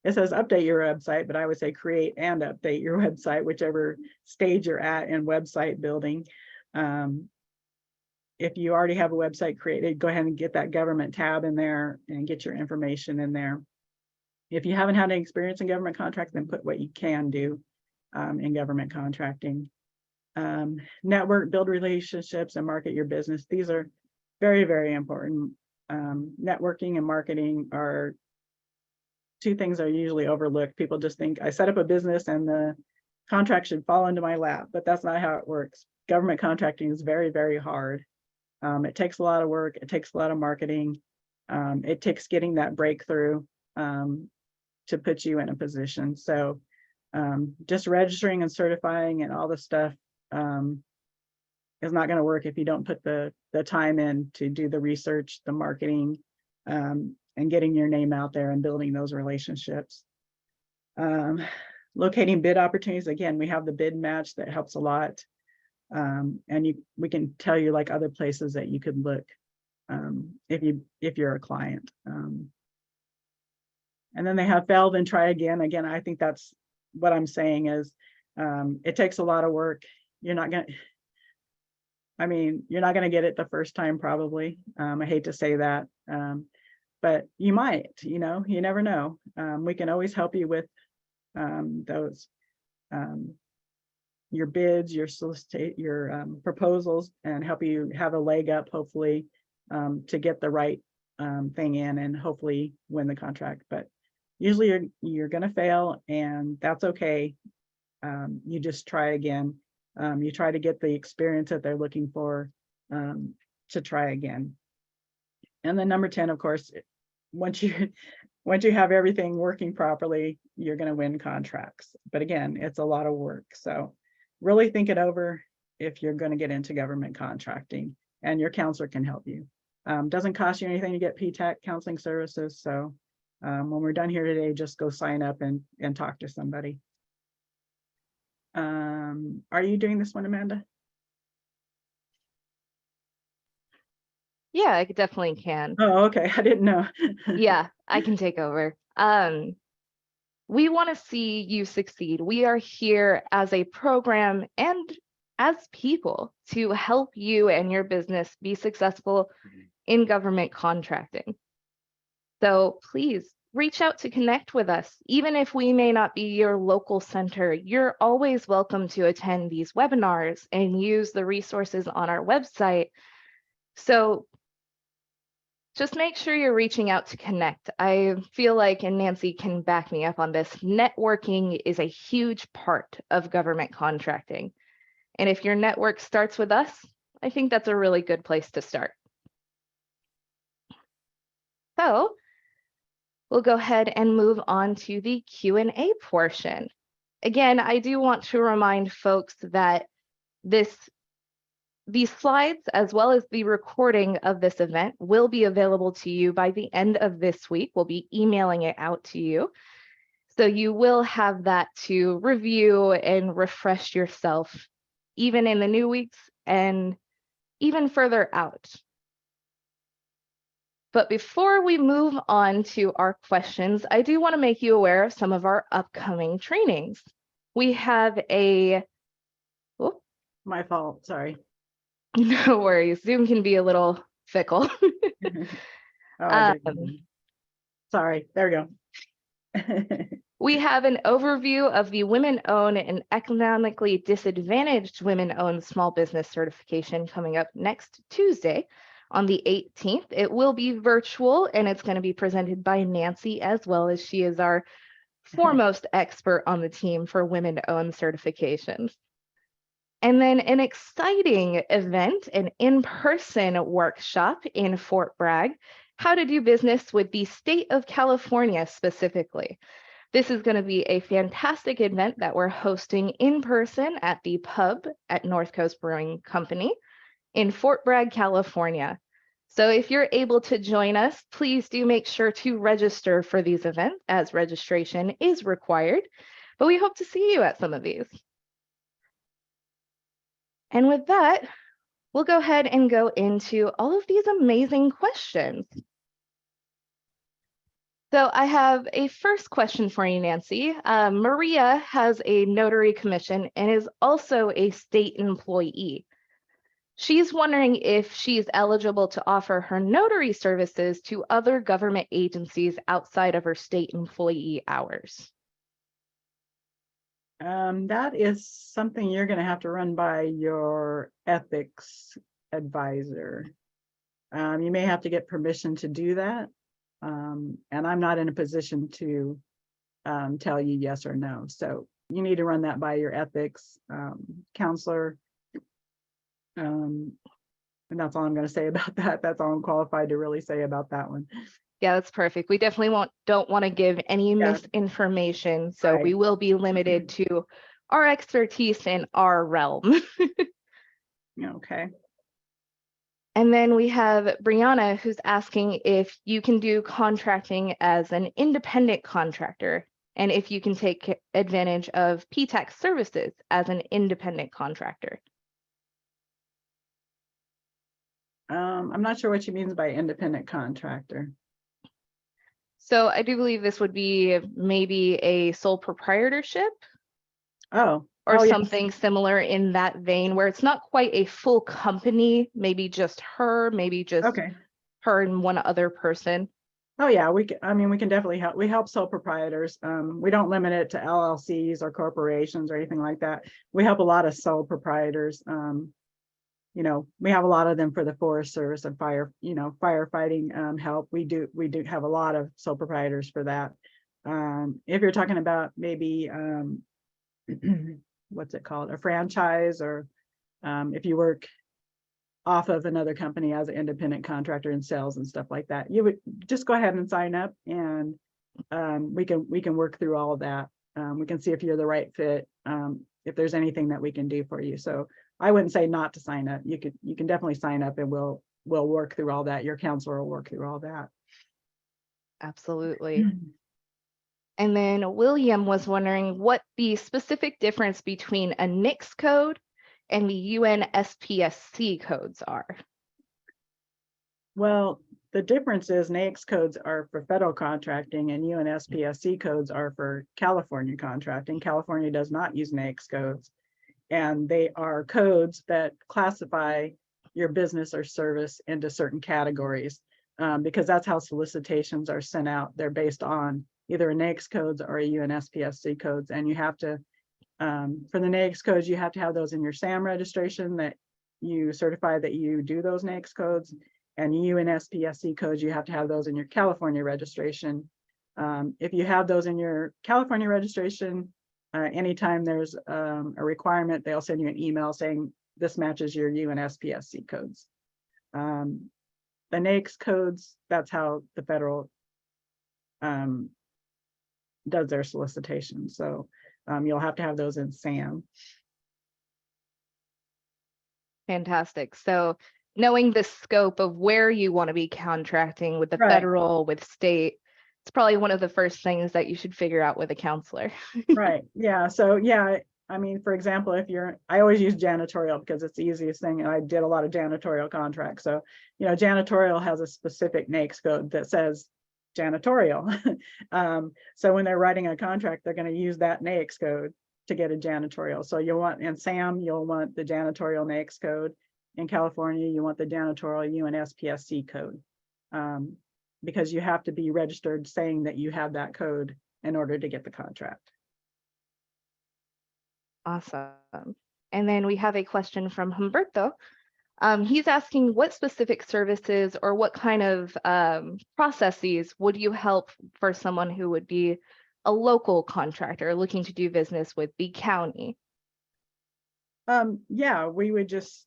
It says update your website, but I would say create and update your website, whichever stage you're at in website building. If you already have a website created, go ahead and get that government tab in there and get your information in there. If you haven't had any experience in government contracts, then put what you can do in government contracting. Network, build relationships, and market your business. These are very, very important. Networking and marketing are 2 things that are usually overlooked. People just think I set up a business and the contract should fall into my lap, but that's not how it works. Government contracting is very, very hard. It takes a lot of work. It takes a lot of marketing. It takes getting that breakthrough to put you in a position. So just registering and certifying and all the stuff is not going to work if you don't put the time in to do the research, the marketing, and getting your name out there and building those relationships. Locating bid opportunities. Again, we have the bid match that helps a lot. And we can tell you like other places that you could look if you're a client. And then they have fail, then try again. Again, I think that's what I'm saying is it takes a lot of work. You're not going to get it the first time, probably. I hate to say that, but you might, you never know. We can always help you with those, your bids, your proposals, and help you have a leg up, hopefully, to get the right thing in and hopefully win the contract. But usually you're going to fail, and that's okay. You just try again. You try to get the experience that they're looking for to try again. And then number 10, of course, once you have everything working properly, you're going to win contracts. But again, it's a lot of work. So really think it over if you're going to get into government contracting, and your counselor can help you. Doesn't cost you anything to get PTAC counseling services. So when we're done here today, just go sign up and talk to somebody. Are you doing this one, Amanda? Yeah, I definitely can. Oh, okay. I didn't know. Yeah, I can take over. We want to see you succeed. We are here as a program and as people to help you and your business be successful in government contracting. So please reach out to connect with us. Even if we may not be your local center, you're always welcome to attend these webinars and use the resources on our website. So just make sure you're reaching out to connect. I feel like, and Nancy can back me up on this, networking is a huge part of government contracting. And if your network starts with us, I think that's a really good place to start. So we'll go ahead and move on to the Q&A portion. Again, I do want to remind folks that these slides, as well as the recording of this event, will be available to you by the end of this week. We'll be emailing it out to you. So you will have that to review and refresh yourself, even in the new weeks and even further out. But before we move on to our questions, I do want to make you aware of some of our upcoming trainings. We have a, oh, My fault, sorry. no worries. Zoom can be a little fickle. Oh, I did. Um, Sorry, there we go. We have an overview of the women-owned and economically disadvantaged women-owned small business certification coming up next Tuesday on the 18th. It will be virtual and it's going to be presented by Nancy as well, as she is our foremost expert on the team for women-owned certifications. And then an exciting event, an in-person workshop in Fort Bragg, how to do business with the state of California specifically. This is going to be a fantastic event that we're hosting in person at the pub at North Coast Brewing Company in Fort Bragg, California. So if you're able to join us, please do make sure to register for these events, as registration is required. But we hope to see you at some of these. And with that, we'll go ahead and go into all of these amazing questions. So I have a first question for you, Nancy. Maria has a notary commission and is also a state employee. She's wondering if she's eligible to offer her notary services to other government agencies outside of her state employee hours. That is something you're going to have to run by your ethics advisor. You may have to get permission to do that. And I'm not in a position to tell you yes or no. So you need to run that by your ethics counselor. And that's all I'm going to say about that. That's all I'm qualified to really say about that one. Yeah, that's perfect. We definitely don't want to give any misinformation. So we will be limited to our expertise in our realm. Okay. And then we have Brianna, who's asking if you can do contracting as an independent contractor and if you can take advantage of PTAC services as an independent contractor. I'm not sure what she means by independent contractor. So I do believe this would be maybe a sole proprietorship. Oh. Or something similar in that vein, where it's not quite a full company, maybe just her, maybe just her and one other person. Oh yeah, we can definitely help. We help sole proprietors. We don't limit it to LLCs or corporations or anything like that. We help a lot of sole proprietors. We have a lot of them for the Forest Service and firefighting help. We do have a lot of sole proprietors for that. If you're talking about maybe what's it called, a franchise, or if you work off of another company as an independent contractor in sales and stuff like that, you would just go ahead and sign up, and we can work through all of that. We can see if you're the right fit, if there's anything that we can do for you. So I wouldn't say not to sign up. You can definitely sign up, and we'll work through all that. Your counselor will work through all that. Absolutely. And then William was wondering what the specific difference between a NICS code and the UNSPSC codes are. Well, the difference is NAICS codes are for federal contracting and UNSPSC codes are for California contracting. California does not use NAICS codes, and they are codes that classify your business or service into certain categories, because that's how solicitations are sent out. They're based on either a NAICS codes or a UNSPSC codes, and you have to, for the NAICS codes, you have to have those in your SAM registration, that you certify that you do those NAICS codes, and UNSPSC codes, you have to have those in your California registration. If you have those in your California registration, anytime there's a requirement, they'll send you an email saying this matches your UNSPSC codes. The NAICS codes, that's how the federal does their solicitation. So you'll have to have those in SAM. Fantastic. So knowing the scope of where you want to be contracting with the federal, with state, it's probably one of the first things that you should figure out with a counselor. Right. Yeah. So yeah, for example, I always use janitorial because it's the easiest thing. And I did a lot of janitorial contracts. So, janitorial has a specific NAICS code that says janitorial. So when they're writing a contract, they're going to use that NAICS code to get a janitorial. So you'll want, in SAM, you'll want the janitorial NAICS code. In California, you want the janitorial UNSPSC code, because you have to be registered saying that you have that code in order to get the contract. Awesome. And then we have a question from Humberto. He's asking what specific services or what kind of processes would you help for someone who would be a local contractor looking to do business with the county? Yeah, we would just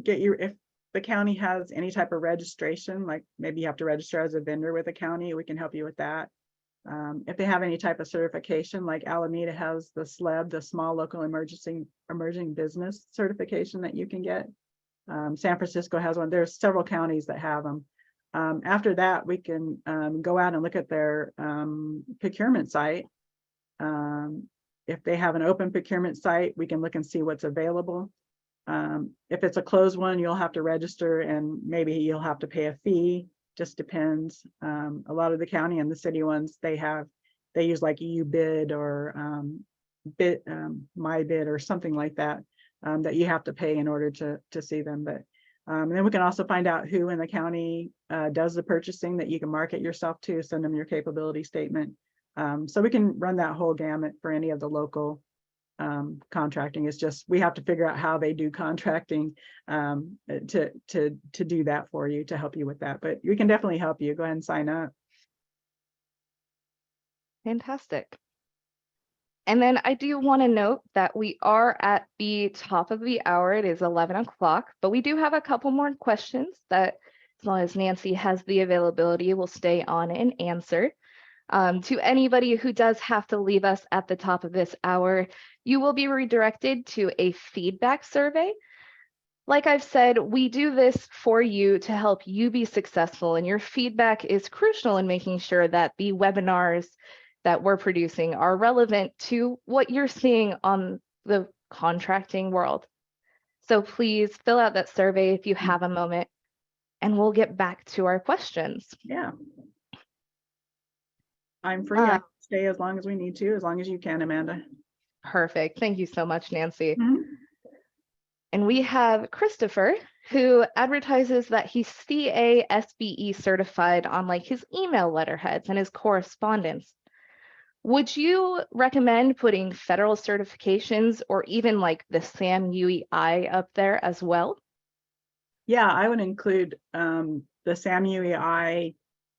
get you, if the county has any type of registration, like maybe you have to register as a vendor with the county, we can help you with that. If they have any type of certification, like Alameda has the SLEB, the Small Local Emerging Business certification that you can get. San Francisco has one. There's several counties that have them. After that, we can go out and look at their procurement site. If they have an open procurement site, we can look and see what's available. If it's a closed one, you'll have to register and maybe you'll have to pay a fee. Just depends. A lot of the county and the city ones, they use like UBid or MyBid or something like that, that you have to pay in order to see them. But then we can also find out who in the county does the purchasing that you can market yourself to, send them your capability statement. So we can run that whole gamut for any of the local contracting. It's just we have to figure out how they do contracting to do that for you, to help you with that. But we can definitely help you. Go ahead and sign up. Fantastic. And then I do want to note that we are at the top of the hour. It is 11 o'clock, but we do have a couple more questions that, as long as Nancy has the availability, will stay on and answer. To anybody who does have to leave us at the top of this hour, you will be redirected to a feedback survey. Like I've said, we do this for you to help you be successful, and your feedback is crucial in making sure that the webinars that we're producing are relevant to what you're seeing on the contracting world. So please fill out that survey if you have a moment, and we'll get back to our questions. Yeah. I'm free. I can stay as long as we need to, as long as you can, Amanda. Perfect. Thank you so much, Nancy. Mm-hmm. And we have Christopher, who advertises that he's CASBE certified on like his email letterheads and his correspondence. Would you recommend putting federal certifications or even like the SAM UEI up there as well? Yeah, I would include the SAM UEI,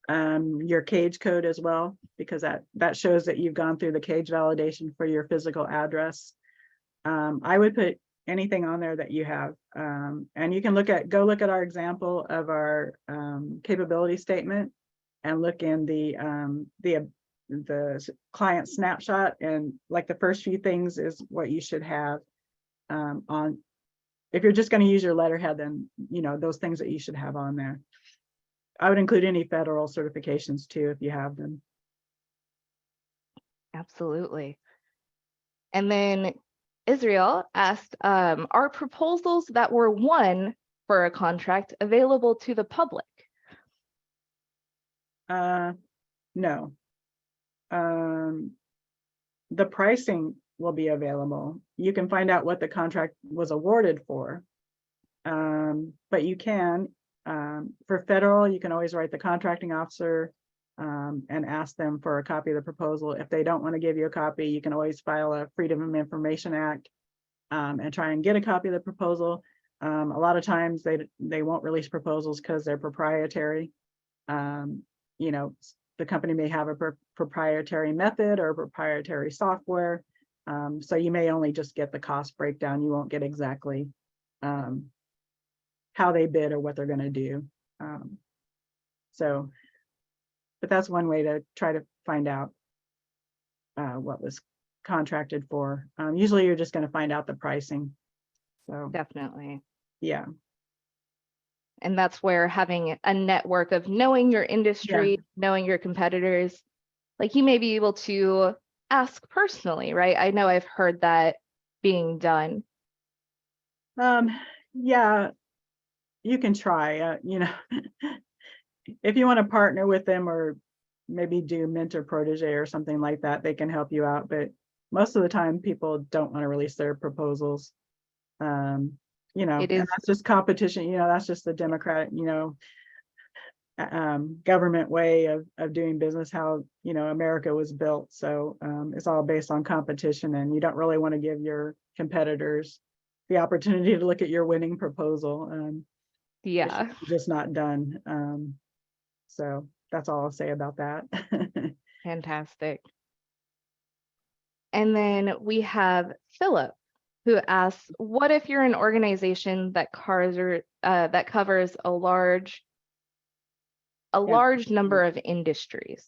your cage code as well, because that shows that you've gone through the cage validation for your physical address. I would put anything on there that you have, and you can go look at our example of our capability statement and look in the client snapshot, and like the first few things is what you should have on. If you're just going to use your letterhead, then those things that you should have on there. I would include any federal certifications too, if you have them. Absolutely. And then Israel asked, are proposals that were won for a contract available to the public? No. The pricing will be available. You can find out what the contract was awarded for, but you can, for federal, you can always write the contracting officer and ask them for a copy of the proposal. If they don't want to give you a copy, you can always file a Freedom of Information Act and try and get a copy of the proposal. A lot of times they won't release proposals because they're proprietary. The company may have a proprietary method or proprietary software. So you may only just get the cost breakdown. You won't get exactly how they bid or what they're going to do. But that's one way to try to find out what was contracted for. Usually you're just going to find out the pricing. So Definitely. Yeah. And that's where having a network of knowing your industry, knowing your competitors, like you may be able to ask personally, right? I know I've heard that being done. Yeah, you can try, if you want to partner with them or maybe do mentor protege or something like that, they can help you out. But most of the time people don't want to release their proposals. It And is, that's just competition, that's just the democratic, government way of doing business, how, America was built. So it's all based on competition, and you don't really want to give your competitors the opportunity to look at your winning proposal. It yeah, should be just not done. So that's all I'll say about that. fantastic. And then we have Philip, who asks, what if you're an organization that that covers a large Yeah. number of industries?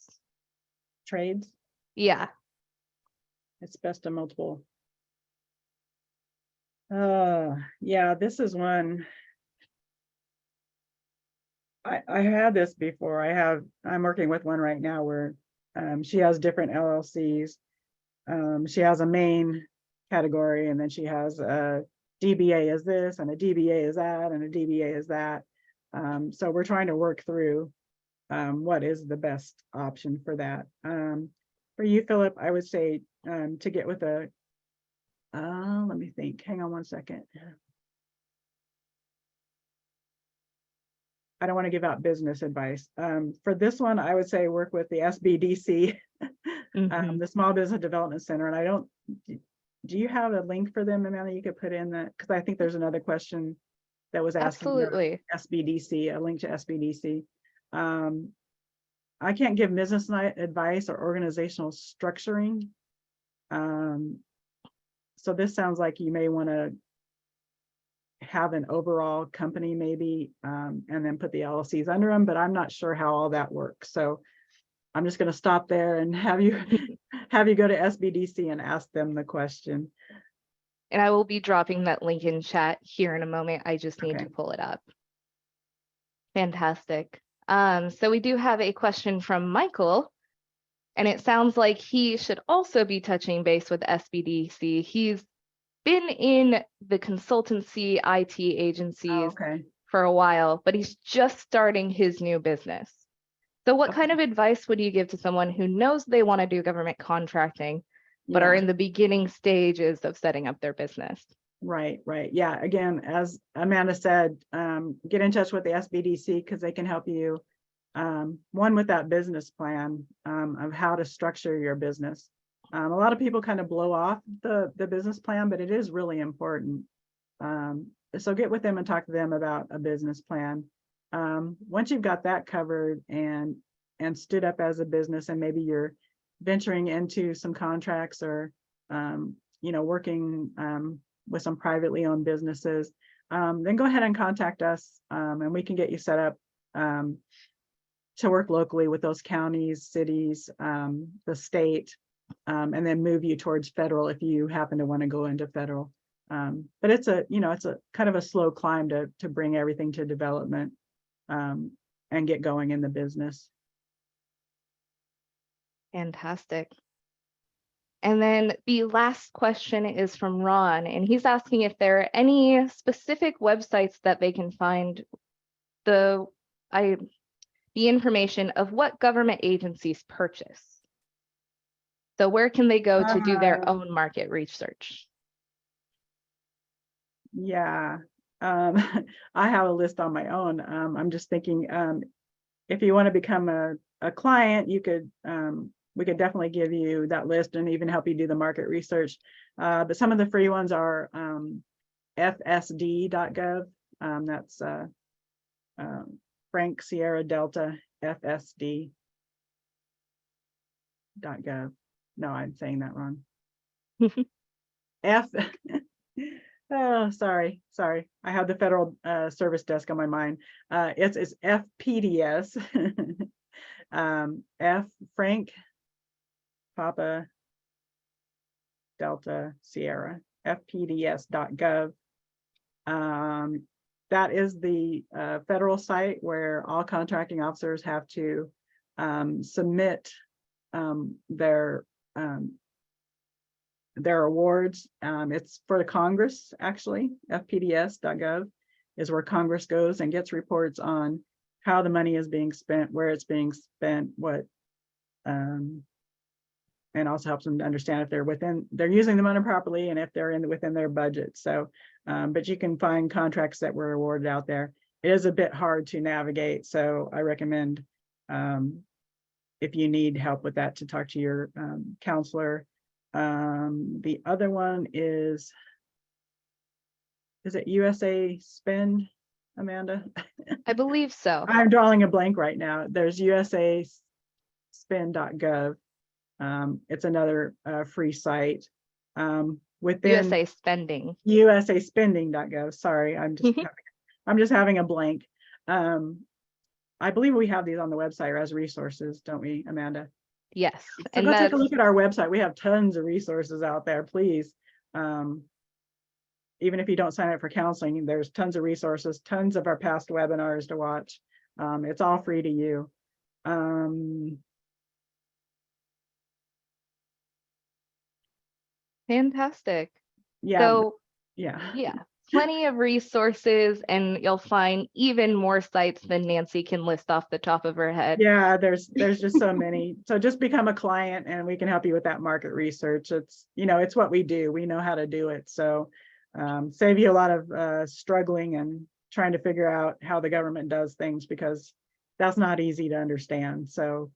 Trades, Yeah, it's best of multiple. Yeah, this is one. I had this before. I'm working with one right now where she has different LLCs. She has a main category, and then she has a DBA is this, and a DBA is that, and a DBA is that. So we're trying to work through what is the best option for that. For you, Philip, I would say to get with let me think, hang on one second. I don't want to give out business advice. For this one, I would say work with the SBDC, the Small Business Development Center. And do you have a link for them, Amanda, you could put in that? Because I think there's another question that was asking about absolutely. SBDC, a link to SBDC. I can't give business advice or organizational structuring. So this sounds like you may want to have an overall company maybe, and then put the LLCs under them, but I'm not sure how all that works. So I'm just going to stop there and have you go to SBDC and ask them the question. And I will be dropping that link in chat here in a moment. I just need Okay. to pull it up. Fantastic. So we do have a question from Michael, and it sounds like he should also be touching base with SBDC. He's been in the consultancy IT agencies for a while, but he's just starting his new business. So what kind of advice would you give to someone who knows they want to do government contracting, but are in the beginning stages of setting up their business? Right. Yeah. Again, as Amanda said, get in touch with the SBDC because they can help you, one, with that business plan of how to structure your business. A lot of people kind of blow off the business plan, but it is really important. So get with them and talk to them about a business plan. Once you've got that covered and stood up as a business, and maybe you're venturing into some contracts or working with some privately owned businesses, then go ahead and contact us, and we can get you set up to work locally with those counties, cities, the state, and then move you towards federal if you happen to want to go into federal. But it's a kind of a slow climb to bring everything to development and get going in the business. Fantastic. And then the last question is from Ron, and he's asking if there are any specific websites that they can find the information of what government agencies purchase. So where can they go to do their own market research? Yeah, I have a list on my own. I'm just thinking, if you want to become a client, you could we could definitely give you that list and even help you do the market research. But some of the free ones are fsd.gov. That's Frank Sierra Delta fsd.gov. No, I'm saying that wrong. Oh, sorry. I have the Federal Service Desk on my mind. It's FPDS. F Frank Papa Delta Sierra, fpds.gov. That is the federal site where all contracting officers have to submit their awards. It's for the Congress, actually. fpds.gov is where Congress goes and gets reports on how the money is being spent, where it's being spent, what, and and also helps them to understand if they're using the money properly and if they're within their budget. So, but you can find contracts that were awarded out there. It is a bit hard to navigate, so I recommend, if you need help with that, to talk to your counselor. The other one is it USA Spend, Amanda? I believe so. I'm drawing a blank right now. There's usaspend.gov. It's another free site. Within USA Spending. usaspending.gov. Sorry, I'm just having a blank. I believe we have these on the website or as resources, don't we, Amanda? Yes. So And go take a look at our website. We have tons of resources out there, please. Even if you don't sign up for counseling, there's tons of resources, tons of our past webinars to watch. It's all free to you. Fantastic. Yeah. So Yeah. plenty of resources, and you'll find even more sites than Nancy can list off the top of her head. Yeah, there's just so many. So just become a client and we can help you with that market research. It's, it's what we do. We know how to do it. So save you a lot of struggling and trying to figure out how the government does things, because that's not easy to understand. So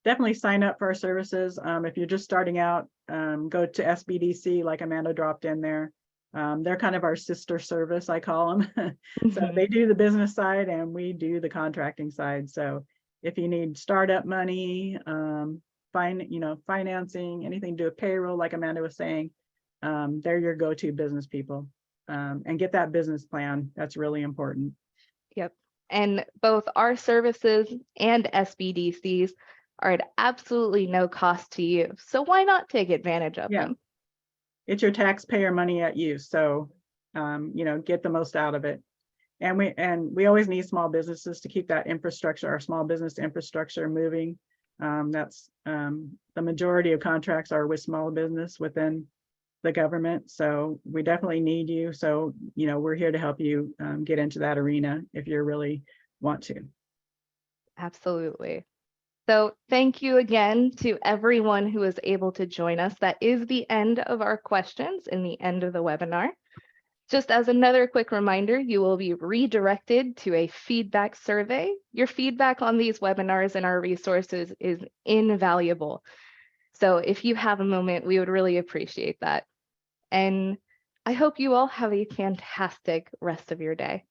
definitely sign up for our services. If you're just starting out, go to SBDC, like Amanda dropped in there. They're kind of our sister service, I call them. So they do the business side and we do the contracting side. So if you need startup money, financing, anything to do with payroll, like Amanda was saying, they're your go-to business people. And get that business plan. That's really important. Yep. And both our services and SBDCs are at absolutely no cost to you. So why not take advantage of them? It's your taxpayer money at use. So, get the most out of it. And we always need small businesses to keep that infrastructure, our small business infrastructure moving. That's the majority of contracts are with small business within the government. So we definitely need you. So, we're here to help you get into that arena if you really want to. Absolutely. So thank you again to everyone who was able to join us. That is the end of our questions and the end of the webinar. Just as another quick reminder, you will be redirected to a feedback survey. Your feedback on these webinars and our resources is invaluable. So if you have a moment, we would really appreciate that. And I hope you all have a fantastic rest of your day.